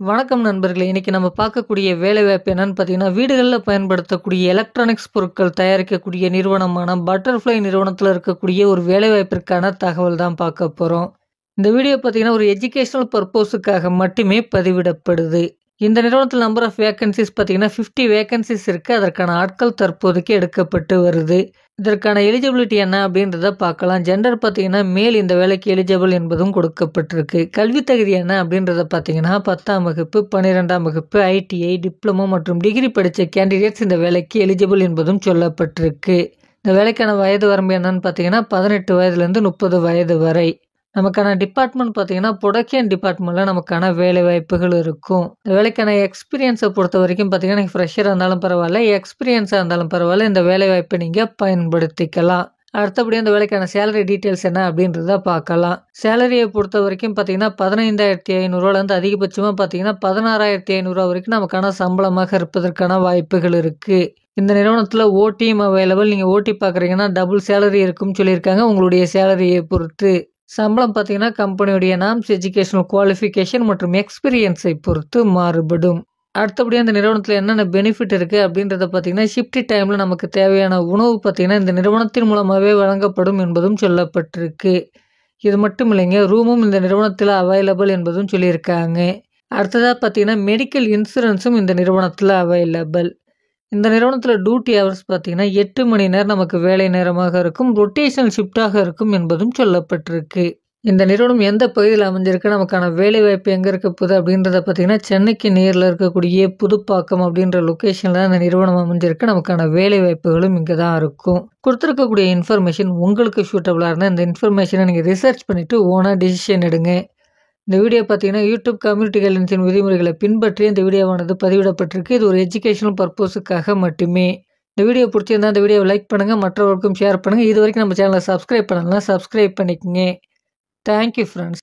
வணக்கம் நண்பர்களே! இன்னைக்கு நம்ம பார்க்கக்கூடிய வேலைவாய்ப்பு என்னன்னு பார்த்தீங்கன்னா, வீடுகள்ல பயன்படுத்தக்கூடிய எலக்ட்ரானிக்ஸ் பொருட்கள் தயாரிக்கக்கூடிய நிறுவனமான பட்டர்ஃப்ளை நிறுவனத்தில இருக்கக்கூடிய ஒரு வேலைவாய்ப்பிற்கான தகவல் தான் பார்க்க போறோம். இந்த வீடியோ பார்த்தீங்கன்னா, ஒரு எஜுகேஷனல் பர்ப்போஸுக்காக மட்டுமே பதிவிடப்படுது. இந்த நிறுவனத்தில நம்பர் ஆஃப் வேக்கன்ஸீஸ் பார்த்தீங்கன்னா, 50 வேக்கன்ஸீஸ் இருக்கு. அதற்கான ஆட்கள் தற்போதைக்கு எடுக்கப்பட்டு வருது. இதற்கான எலிஜிபிலிட்டி என்ன அப்படின்றத பார்க்கலாம். ஜெண்டர் பார்த்தீங்கன்னா, மேல் இந்த வேலைக்கு எலிஜிபிள் என்பதும் கொடுக்கப்பட்டிருக்கு. கல்வி தகுதி என்ன அப்படின்றத பார்த்தீங்கன்னா, 10ஆம் வகுப்பு, 12ஆம் வகுப்பு, ஐடிஐ, டிப்ளமோ மற்றும் டிகிரி படித்த கேண்டிடேட்ஸ் இந்த வேலைக்கு எலிஜிபிள் என்பதும் சொல்லப்பட்டிருக்கு. இந்த வேலைக்கான வயது வரம்பு என்னன்னு பார்த்தீங்கன்னா, 18 வயதிலிருந்து 30 வயது வரை. நமக்கான டிபார்ட்மெண்ட் பார்த்தீங்கன்னா, புரொடக்ஷன் டிபார்ட்மெண்ட்ல நமக்கான வேலை வாய்ப்புகள் இருக்கும். இந்த வேலைக்கான எக்ஸ்பீரியன்ஸை பொறுத்த வரைக்கும் பார்த்தீங்கன்னா, நீங்க ஃப்ரெஷரா இருந்தாலும் பரவாயில்ல, எக்ஸ்பீரியன்ஸா இருந்தாலும் பரவாயில்ல, இந்த வேலை வாய்ப்பை நீங்க பயன்படுத்திக்கலாம். அடுத்தபடியா இந்த வேலைக்கான சேலரி டீட்டெயில்ஸ் என்ன அப்படின்றத பார்க்கலாம். சேலரியை பொறுத்த வரைக்கும் பார்த்தீங்கன்னா, 15,500 அதிகபட்சமா பார்த்தீங்கன்னா, 16,500 வரைக்கும் நமக்கான சம்பளமாக இருப்பதற்கான வாய்ப்புகள் இருக்கு. இந்த நிறுவனத்துல ஓடியும் அவைலபிள். நீங்க ஓடி பார்க்குறீங்கன்னா, டபுள் சேலரி இருக்கும்னு சொல்லியிருக்காங்க. உங்களுடைய சேலரியை பொறுத்து. சம்பளம் பார்த்தீங்கன்னா, கம்பெனியுடைய நார்ம்ஸ், எஜுகேஷனல் குவாலிஃபிகேஷன் மற்றும் எக்ஸ்பீரியன்ஸை பொறுத்து மாறுபடும். அடுத்தபடியா இந்த நிறுவனத்தில என்னென்ன பெனிஃபிட் இருக்கு அப்படின்றத பார்த்தீங்கன்னா, ஷிஃப்ட் டைம்ல நமக்கு தேவையான உணவு பார்த்தீங்கன்னா, இந்த நிறுவனத்தின் மூலமாவே வழங்கப்படும் என்பதும் சொல்லப்பட்டிருக்கு. இது மட்டும் இல்லைங்க, ரூமும் இந்த நிறுவனத்தில அவைலபிள் என்பதும் சொல்லியிருக்காங்க. அடுத்ததா பார்த்தீங்கன்னா, மெடிக்கல் இன்சூரன்ஸும் இந்த நிறுவனத்தில அவைலபிள். இந்த நிறுவனத்தில டியூட்டி ஹவர்ஸ் பார்த்தீங்கன்னா, 8 மணி நேரம் நமக்கு வேலை நேரமாக இருக்கும். ரொட்டேஷனல் ஷிஃப்ட்டாக இருக்கும் என்பதும் சொல்லப்பட்டிருக்கு. இந்த நிறுவனம் எந்த பகுதியில் அமைஞ்சிருக்கு, நமக்கான வேலைவாய்ப்பு எங்கே இருக்க போகுது அப்படின்றத பார்த்தீங்கன்னா, சென்னைக்கு நேரில் இருக்கக்கூடிய புதுப்பாக்கம் அப்படின்ற லொக்கேஷனில் இந்த நிறுவனம் அமைஞ்சிருக்கு. நமக்கான வேலைவாய்ப்புகளும் இங்கே தான் இருக்கும். கொடுத்துருக்கக்கூடிய இன்ஃபர்மேஷன் உங்களுக்கு சூட்டபுளாக இருந்தால் இந்த இன்ஃபர்மேஷனை நீங்கள் ரிசர்ச் பண்ணிவிட்டு ஓனாக டிசிஷன் எடுங்க. இந்த வீடியோ பார்த்தீங்கன்னா, யூடியூப் கம்யூனிட்டி கைட்லைன்ஸின் விதிமுறைகளை பின்பற்றி இந்த வீடியோவானது பதிவிடப்பட்டிருக்கு. இது ஒரு எஜுகேஷனல் பர்ப்பஸுக்காக மட்டுமே. இந்த வீடியோ பிடிச்சிருந்தா இந்த வீடியோவை லைக் பண்ணுங்கள், மற்றவர்களுக்கும் ஷேர் பண்ணுங்கள். இது வரைக்கும் நம்ம சேனலை சப்ஸ்கிரைப் பண்ணலாம், சப்ஸ்கிரைப் பண்ணிக்கங்க. Thank you friends.